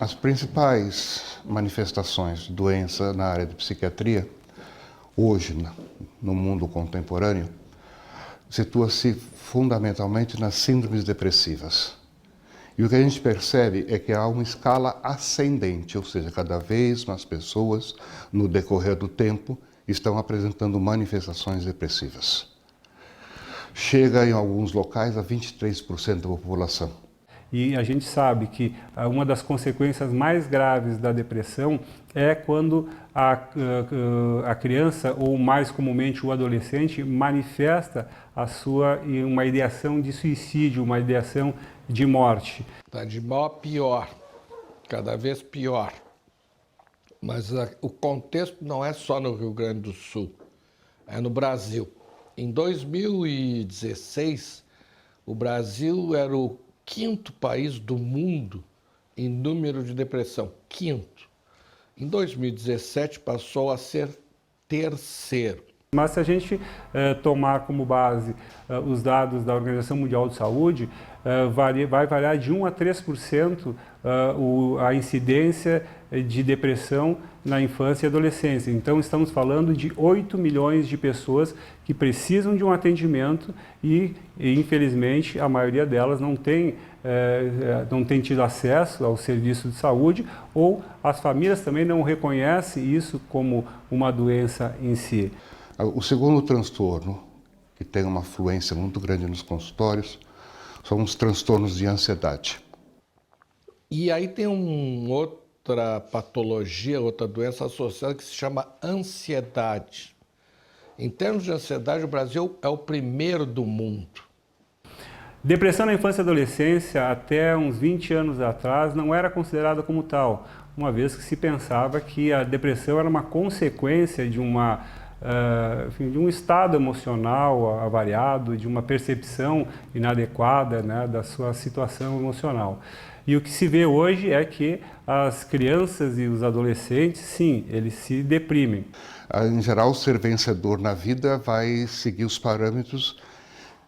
As principais manifestações de doença na área de psiquiatria, hoje, no mundo contemporâneo, situa-se fundamentalmente nas síndromes depressivas. E o que a gente percebe é que há uma escala ascendente, ou seja, cada vez mais pessoas, no decorrer do tempo, estão apresentando manifestações depressivas. Chega em alguns locais a 23% da população. E a gente sabe que uma das consequências mais graves da depressão é quando a criança, ou mais comumente o adolescente, manifesta uma ideação de suicídio, uma ideação de morte. Está de mal a pior, cada vez pior. Mas o contexto não é só no Rio Grande do Sul, é no Brasil. Em 2016, o Brasil era o quinto país do mundo em número de depressão, quinto. Em 2017 passou a ser terceiro. Mas se a gente tomar como base os dados da Organização Mundial de Saúde, vai variar de 1 a 3% a incidência de depressão na infância e adolescência. Então estamos falando de 8 milhões de pessoas que precisam de um atendimento e infelizmente a maioria delas não tem tido acesso ao serviço de saúde, ou as famílias também não reconhecem isso como uma doença em si. O segundo transtorno, que tem uma afluência muito grande nos consultórios, são os transtornos de ansiedade. E aí tem outra patologia, outra doença associada que se chama ansiedade. Em termos de ansiedade, o Brasil é o primeiro do mundo. Depressão na infância e adolescência, até uns 20 anos atrás, não era considerada como tal, uma vez que se pensava que a depressão era uma consequência de de um estado emocional avariado, de uma percepção inadequada, né, da sua situação emocional. E o que se vê hoje é que as crianças e os adolescentes, sim, eles se deprimem. Em geral, ser vencedor na vida vai seguir os parâmetros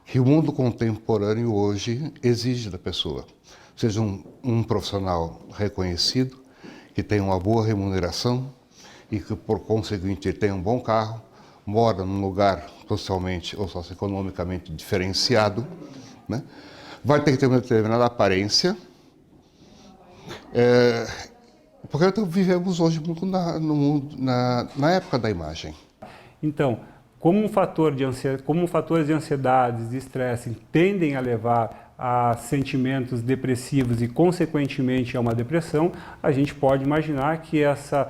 que o mundo contemporâneo hoje exige da pessoa. Seja um profissional reconhecido, que tenha uma boa remuneração, e que, por conseguinte, tem um bom carro, mora num lugar socialmente ou socioeconomicamente diferenciado, né? Vai ter que ter uma determinada aparência, porque então, vivemos hoje muito na época da imagem. Então, como fatores de ansiedade e estresse tendem a levar a sentimentos depressivos e, consequentemente, a uma depressão, a gente pode imaginar que essa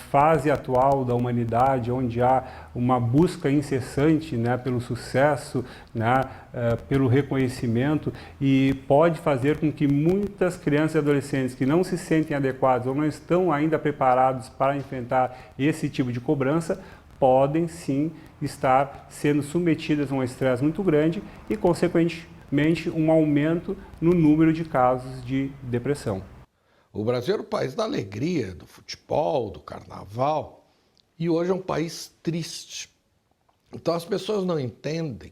fase atual da humanidade, onde há uma busca incessante, né, pelo sucesso, né, pelo reconhecimento, e pode fazer com que muitas crianças e adolescentes que não se sentem adequados ou não estão ainda preparados para enfrentar esse tipo de cobrança, podem sim estar sendo submetidas a um estresse muito grande e, consequentemente, um aumento no número de casos de depressão. O Brasil era o país da alegria, do futebol, do carnaval, e hoje é um país triste. Então as pessoas não entendem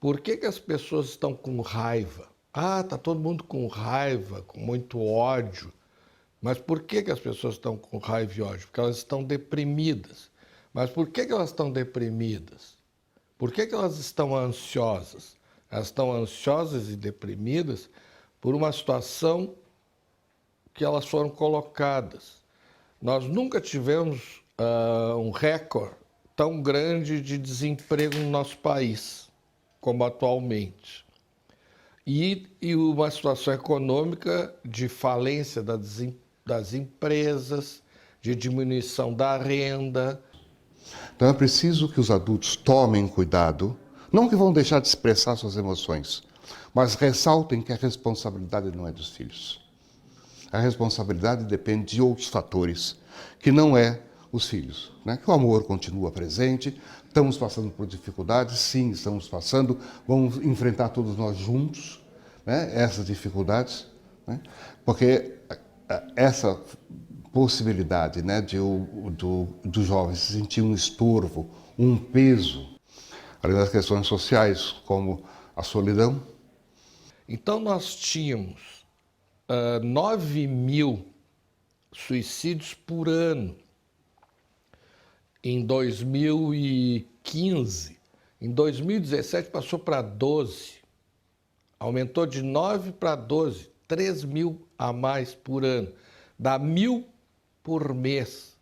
por que as pessoas estão com raiva. Ah, está todo mundo com raiva, com muito ódio. Mas por que as pessoas estão com raiva e ódio? Porque elas estão deprimidas. Mas por que elas estão deprimidas? Por que elas estão ansiosas? Elas estão ansiosas e deprimidas por uma situação que elas foram colocadas. Nós nunca tivemos um recorde tão grande de desemprego no nosso país como atualmente. E uma situação econômica de falência das empresas, de diminuição da renda. Então é preciso que os adultos tomem cuidado, não que vão deixar de expressar suas emoções, mas ressaltem que a responsabilidade não é dos filhos. A responsabilidade depende de outros fatores, que não é os filhos, né? Que o amor continua presente, estamos passando por dificuldades, sim, estamos passando, vamos enfrentar todos nós juntos, né, essas dificuldades, né? Porque essa possibilidade, né, do jovem se sentir um estorvo, um peso, além das questões sociais, como a solidão. Então nós tínhamos 9 mil suicídios por ano. Em 2015, em 2017 passou para 12, aumentou de 9 para 12, 3 mil a mais por ano, dá 1.000 por mês,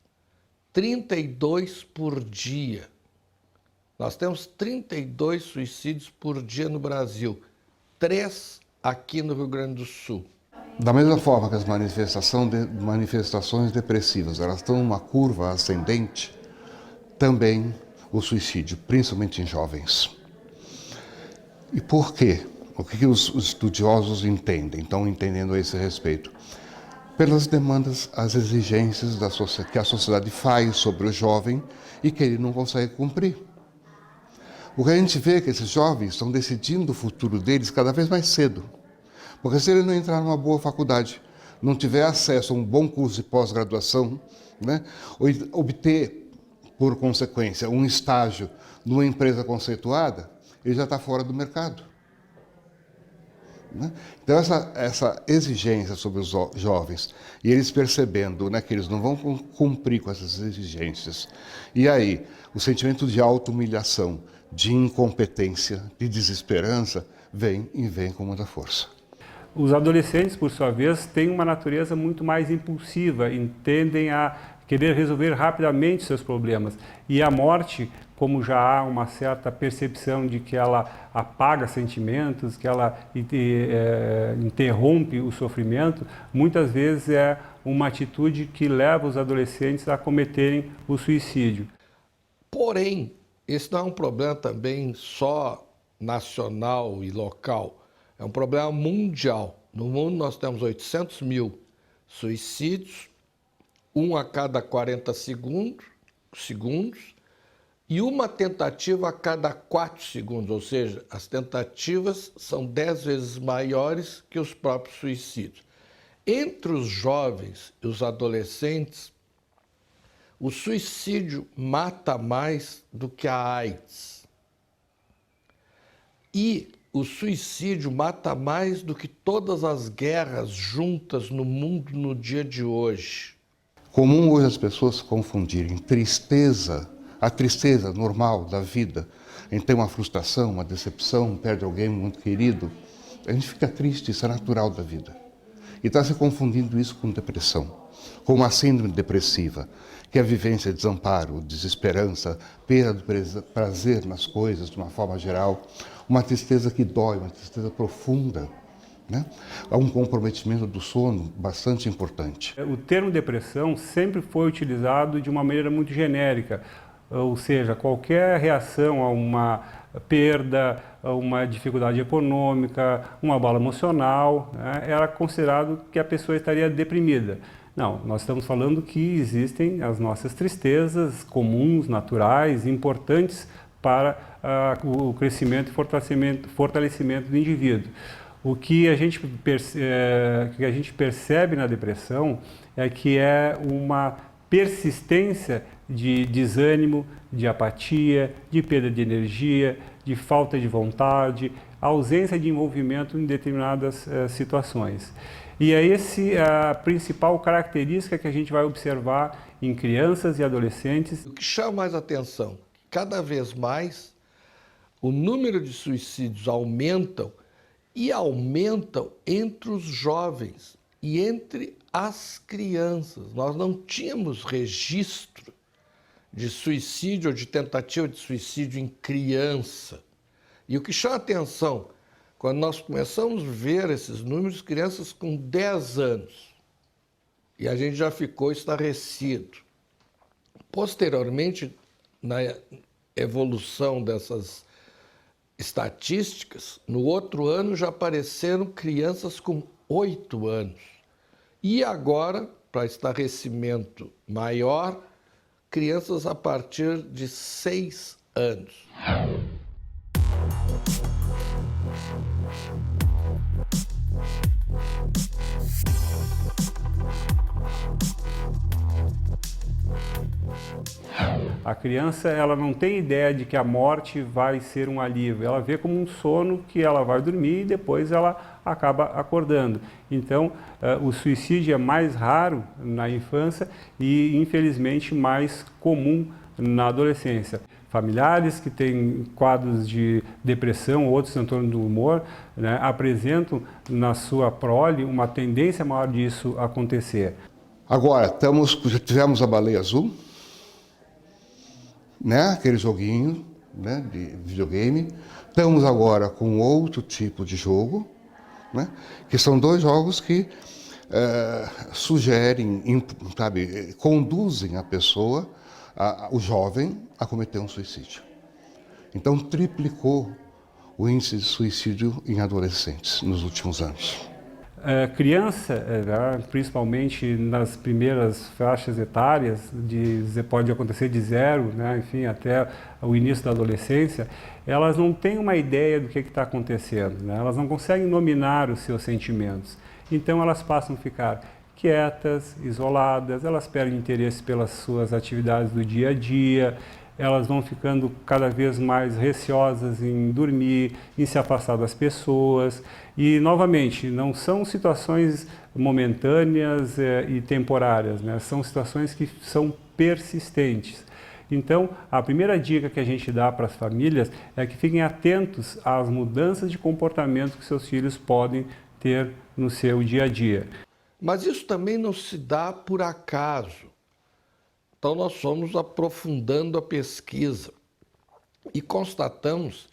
32 por dia. Nós temos 32 suicídios por dia no Brasil, 3 aqui no Rio Grande do Sul. Da mesma forma que as manifestações depressivas, elas estão numa curva ascendente, também o suicídio, principalmente em jovens. E por quê? O que os estudiosos entendem, estão entendendo a esse respeito? Pelas demandas, as exigências que a sociedade faz sobre o jovem e que ele não consegue cumprir. O que a gente vê é que esses jovens estão decidindo o futuro deles cada vez mais cedo. Porque se ele não entrar numa boa faculdade, não tiver acesso a um bom curso de pós-graduação, né, ou obter, por consequência, um estágio numa empresa conceituada, ele já está fora do mercado. Né? Então, essa exigência sobre os jovens, e eles percebendo, né, que eles não vão cumprir com essas exigências, e aí o sentimento de auto-humilhação, de incompetência, de desesperança, vem com muita força. Os adolescentes, por sua vez, têm uma natureza muito mais impulsiva e tendem a querer resolver rapidamente seus problemas. E a morte, como já há uma certa percepção de que ela apaga sentimentos, que ela interrompe o sofrimento, muitas vezes é uma atitude que leva os adolescentes a cometerem o suicídio. Porém, esse não é um problema também só nacional e local, é um problema mundial. No mundo nós temos 800 mil suicídios, 1 a cada 40 segundos e uma tentativa a cada 4 segundos, ou seja, as tentativas são 10 vezes maiores que os próprios suicídios. Entre os jovens e os adolescentes, o suicídio mata mais do que a AIDS. E o suicídio mata mais do que todas as guerras juntas no mundo no dia de hoje. Comum hoje as pessoas confundirem tristeza, a tristeza normal da vida, em ter uma frustração, uma decepção, perde alguém muito querido. A gente fica triste, isso é natural da vida. E está se confundindo isso com depressão, com uma síndrome depressiva, que é a vivência de desamparo, desesperança, perda do prazer nas coisas de uma forma geral, uma tristeza que dói, uma tristeza profunda. Né? Há um comprometimento do sono bastante importante. O termo depressão sempre foi utilizado de uma maneira muito genérica, ou seja, qualquer reação a uma perda, a uma dificuldade econômica, uma abalo emocional, né, era considerado que a pessoa estaria deprimida. Não, nós estamos falando que existem as nossas tristezas comuns, naturais, importantes para o crescimento e fortalecimento do indivíduo. O que a gente percebe na depressão é que é uma persistência de desânimo, de apatia, de perda de energia, de falta de vontade, ausência de envolvimento em determinadas situações. E é essa a principal característica que a gente vai observar em crianças e adolescentes. O que chama mais atenção, cada vez mais o número de suicídios aumentam e aumentam entre os jovens e entre as crianças. Nós não tínhamos registro de suicídio ou de tentativa de suicídio em criança. E o que chama atenção, quando nós começamos a ver esses números, crianças com 10 anos, e a gente já ficou estarrecido. Posteriormente, na evolução dessas estatísticas, no outro ano já apareceram crianças com 8 anos. E agora, para estarrecimento maior, crianças a partir de 6 anos. A criança, ela não tem ideia de que a morte vai ser um alívio. Ela vê como um sono que ela vai dormir e depois ela acaba acordando. Então, o suicídio é mais raro na infância e, infelizmente, mais comum na adolescência. Familiares que têm quadros de depressão ou outros transtornos do humor, né, apresentam na sua prole uma tendência maior disso acontecer. Agora, já tivemos a Baleia Azul, né? Aquele joguinho, né, de videogame. Estamos agora com outro tipo de jogo, né, que são dois jogos que sugerem, sabe, conduzem a pessoa, o jovem, a cometer um suicídio. Então, triplicou o índice de suicídio em adolescentes nos últimos anos. Criança, principalmente nas primeiras faixas etárias, pode acontecer de 0, né, enfim, até o início da adolescência, elas não têm uma ideia do que está acontecendo, né? Elas não conseguem nominar os seus sentimentos. Então elas passam a ficar quietas, isoladas, elas perdem interesse pelas suas atividades do dia a dia, elas vão ficando cada vez mais receosas em dormir, em se afastar das pessoas. E, novamente, não são situações momentâneas e temporárias, né? São situações que são persistentes. Então, a primeira dica que a gente dá para as famílias é que fiquem atentos às mudanças de comportamento que seus filhos podem ter no seu dia a dia. Mas isso também não se dá por acaso. Então, nós fomos aprofundando a pesquisa e constatamos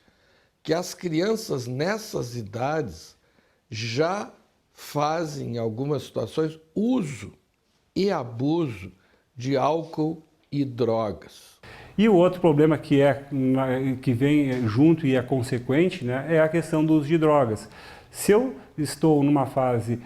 que as crianças nessas idades já fazem, em algumas situações, uso e abuso de álcool e drogas. E o outro problema que vem junto e é consequente, né, é a questão do uso de drogas. Se eu estou numa fase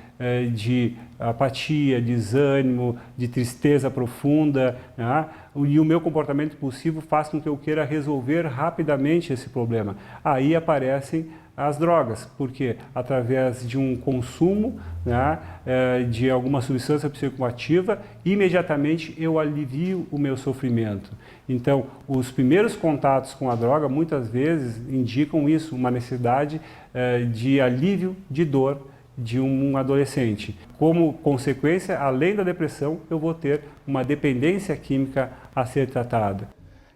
de apatia, desânimo, de tristeza profunda, né, e o meu comportamento impulsivo faz com que eu queira resolver rapidamente esse problema, aí aparecem as drogas, porque através de um consumo, né, de alguma substância psicoativa, imediatamente eu alivio o meu sofrimento. Então, os primeiros contatos com a droga muitas vezes indicam isso, uma necessidade de alívio de dor de um adolescente. Como consequência, além da depressão, eu vou ter uma dependência química a ser tratada.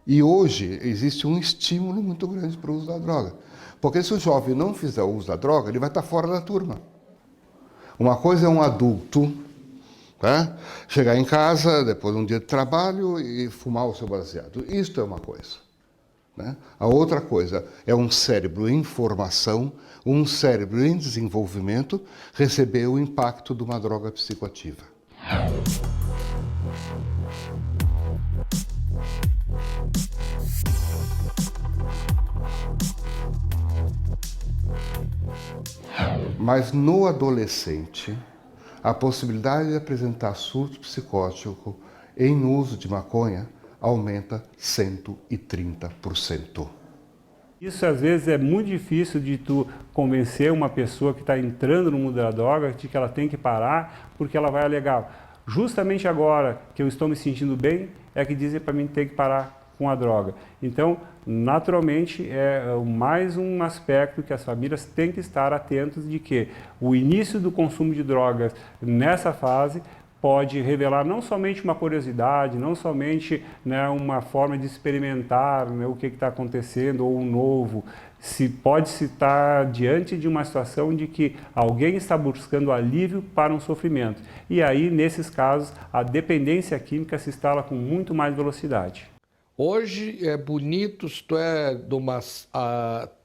E hoje existe um estímulo muito grande para o uso da droga. Porque se o jovem não fizer uso da droga, ele vai estar fora da turma. Uma coisa é um adulto, né, chegar em casa depois de um dia de trabalho e fumar o seu baseado. Isto é uma coisa, né? A outra coisa é um cérebro em formação, um cérebro em desenvolvimento, receber o impacto de uma droga psicoativa. Mas no adolescente, a possibilidade de apresentar surto psicótico em uso de maconha aumenta 130%. Isso às vezes é muito difícil de tu convencer uma pessoa que está entrando no mundo da droga de que ela tem que parar, porque ela vai alegar: justamente agora que eu estou me sentindo bem, é que dizem para mim que tem que parar com a droga. Então, naturalmente, é mais um aspecto que as famílias têm que estar atentos de que o início do consumo de drogas nessa fase pode revelar não somente uma curiosidade, não somente, né, uma forma de experimentar, né, o que está acontecendo ou um novo. Pode-se estar diante de uma situação de que alguém está buscando alívio para um sofrimento. E aí, nesses casos, a dependência química se instala com muito mais velocidade. Hoje é bonito, se tu é de uma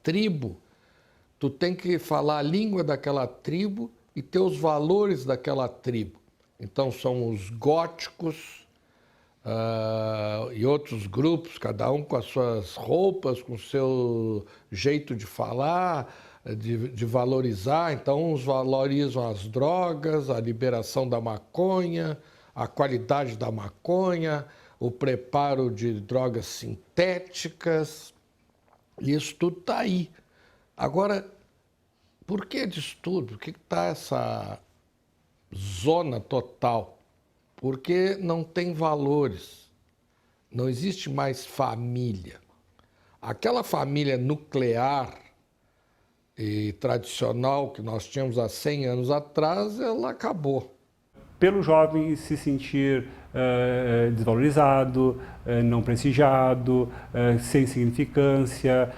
tribo, tu tem que falar a língua daquela tribo e ter os valores daquela tribo. Então são os góticos e outros grupos, cada um com as suas roupas, com o seu jeito de falar, de valorizar. Então uns valorizam as drogas, a liberação da maconha, a qualidade da maconha, o preparo de drogas sintéticas, isso tudo está aí. Agora, por que disso tudo? Por que está essa zona total? Porque não tem valores, Não existe mais família. Aquela família nuclear e tradicional que nós tínhamos há 100 anos atrás, ela acabou. Pelo jovem se sentir desvalorizado, não prestigiado, sem significância,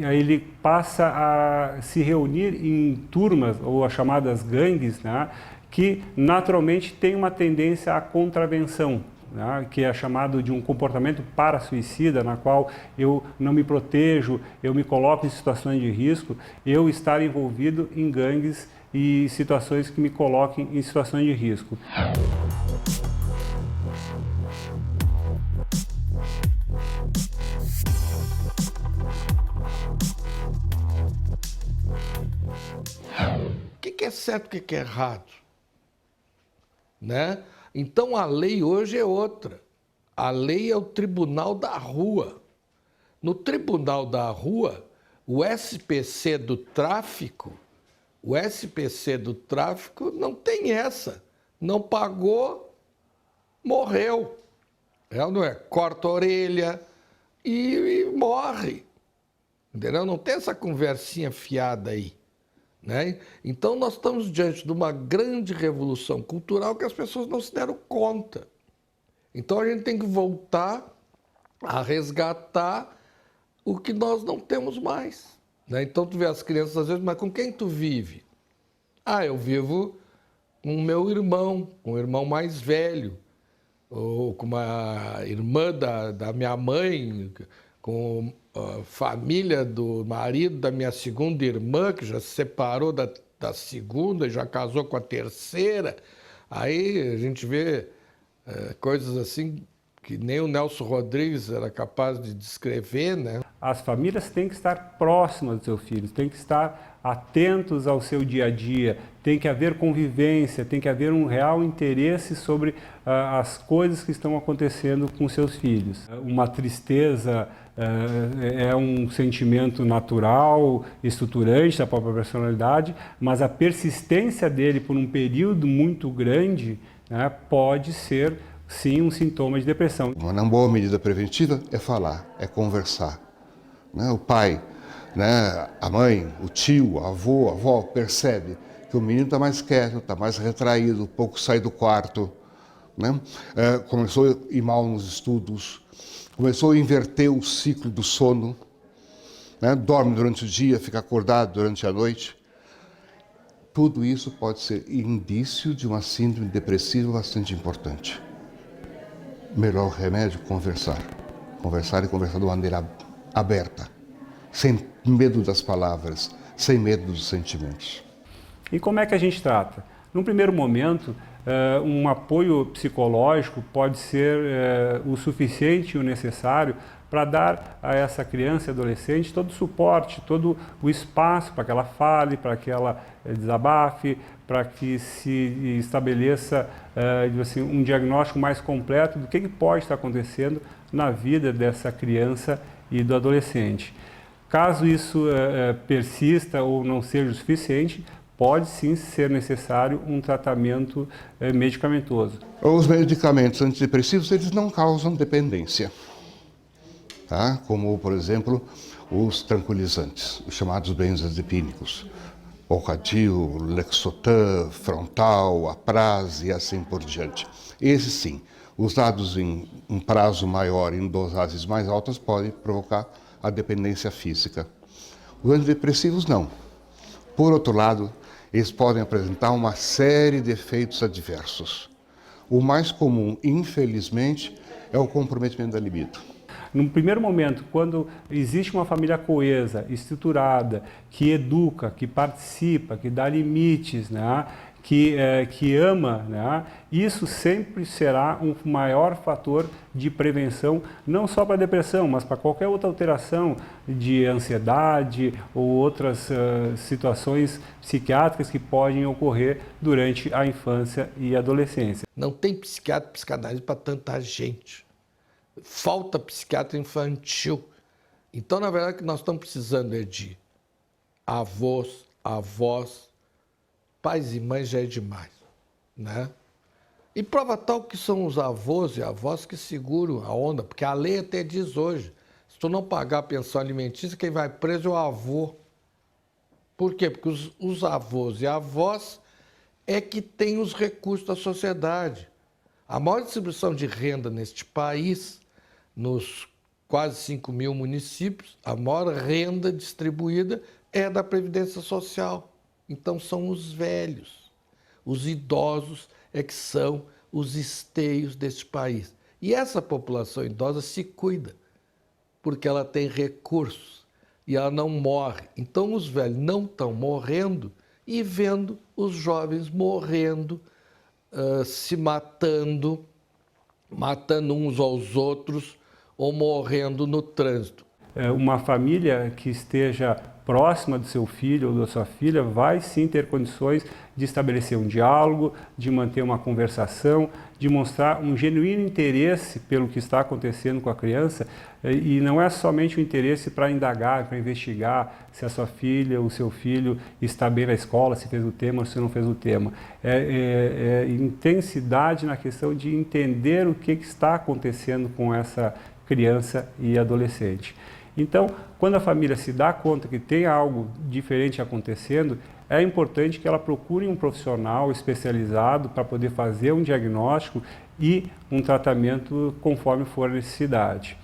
aí ele passa a se reunir em turmas, ou as chamadas gangues, né, que naturalmente tem uma tendência à contravenção, né, que é chamado de um comportamento para-suicida, na qual eu não me protejo, eu me coloco em situações de risco, eu estar envolvido em gangues e situações que me coloquem em situações de risco. O que é certo e o que é errado? Né? Então a lei hoje é outra. A lei é o tribunal da rua. No tribunal da rua, o SPC do tráfico não tem essa. Não pagou, morreu. Não é? Corta a orelha e morre. Entendeu? Não tem essa conversinha fiada aí. Né? Então nós estamos diante de uma grande revolução cultural que as pessoas não se deram conta. Então a gente tem que voltar a resgatar o que nós não temos mais. Né? Então tu vê as crianças às vezes, mas com quem tu vive? Ah, eu vivo com o meu irmão, com o irmão mais velho, ou com uma irmã da minha mãe, com a família do marido da minha segunda irmã, que já se separou da segunda, já casou com a terceira. Aí a gente vê coisas assim que nem o Nelson Rodrigues era capaz de descrever, né? As famílias têm que estar próximas dos seus filhos, têm que estar atentos ao seu dia a dia, tem que haver convivência, tem que haver um real interesse sobre as coisas que estão acontecendo com seus filhos. Uma tristeza é um sentimento natural, estruturante da própria personalidade, mas a persistência dele por um período muito grande, né, pode ser sim um sintoma de depressão. Uma boa medida preventiva é falar, é conversar. Né? O pai, né, a mãe, o tio, a avó percebe que o menino está mais quieto, está mais retraído, pouco sai do quarto, né? Começou a ir mal nos estudos, começou a inverter o ciclo do sono, né? Dorme durante o dia, fica acordado durante a noite. Tudo isso pode ser indício de uma síndrome depressiva bastante importante. Melhor remédio, conversar. Conversar e conversar de maneira aberta, sem medo das palavras, sem medo dos sentimentos. E como é que a gente trata? Num primeiro momento, um apoio psicológico pode ser o suficiente e o necessário para dar a essa criança e adolescente todo o suporte, todo o espaço para que ela fale, para que ela desabafe, para que se estabeleça assim, um diagnóstico mais completo do que pode estar acontecendo na vida dessa criança e do adolescente. Caso isso persista ou não seja o suficiente, pode sim ser necessário um tratamento medicamentoso. Os medicamentos antidepressivos, eles não causam dependência, tá? Como, por exemplo, os tranquilizantes, os chamados benzodiazepínicos, Ocadil, Lexotan, Frontal, Apraze e assim por diante. Esses sim, usados em um prazo maior, em dosagens mais altas, podem provocar a dependência física. Os antidepressivos não. Por outro lado, eles podem apresentar uma série de efeitos adversos. O mais comum, infelizmente, é o comprometimento da libido. Num primeiro momento, quando existe uma família coesa, estruturada, que educa, que participa, que dá limites, né, que ama, né, isso sempre será um maior fator de prevenção, não só para a depressão, mas para qualquer outra alteração de ansiedade ou outras situações psiquiátricas que podem ocorrer durante a infância e adolescência. Não tem psiquiatra e psicanalista para tanta gente. Falta psiquiatra infantil. Então, na verdade, o que nós estamos precisando é de avós, avós, pais e mães já é demais, né? E prova tal que são os avós e avós que seguram a onda, porque a lei até diz hoje, se tu não pagar a pensão alimentícia, quem vai preso é o avô. Por quê? Porque os avós e avós é que têm os recursos da sociedade. A maior distribuição de renda neste país, nos quase 5 mil municípios, a maior renda distribuída é da Previdência Social. Então são os velhos, os idosos é que são os esteios deste país. E essa população idosa se cuida, porque ela tem recursos e ela não morre. Então os velhos não estão morrendo e vendo os jovens morrendo, se matando, matando uns aos outros ou morrendo no trânsito. Uma família que esteja próxima do seu filho ou da sua filha vai sim ter condições de estabelecer um diálogo, de manter uma conversação, de mostrar um genuíno interesse pelo que está acontecendo com a criança, e não é somente o interesse para indagar, para investigar se a sua filha ou o seu filho está bem na escola, se fez o tema ou se não fez o tema. É intensidade na questão de entender o que está acontecendo com essa criança e adolescente. Então, quando a família se dá conta que tem algo diferente acontecendo, é importante que ela procure um profissional especializado para poder fazer um diagnóstico e um tratamento conforme for a necessidade.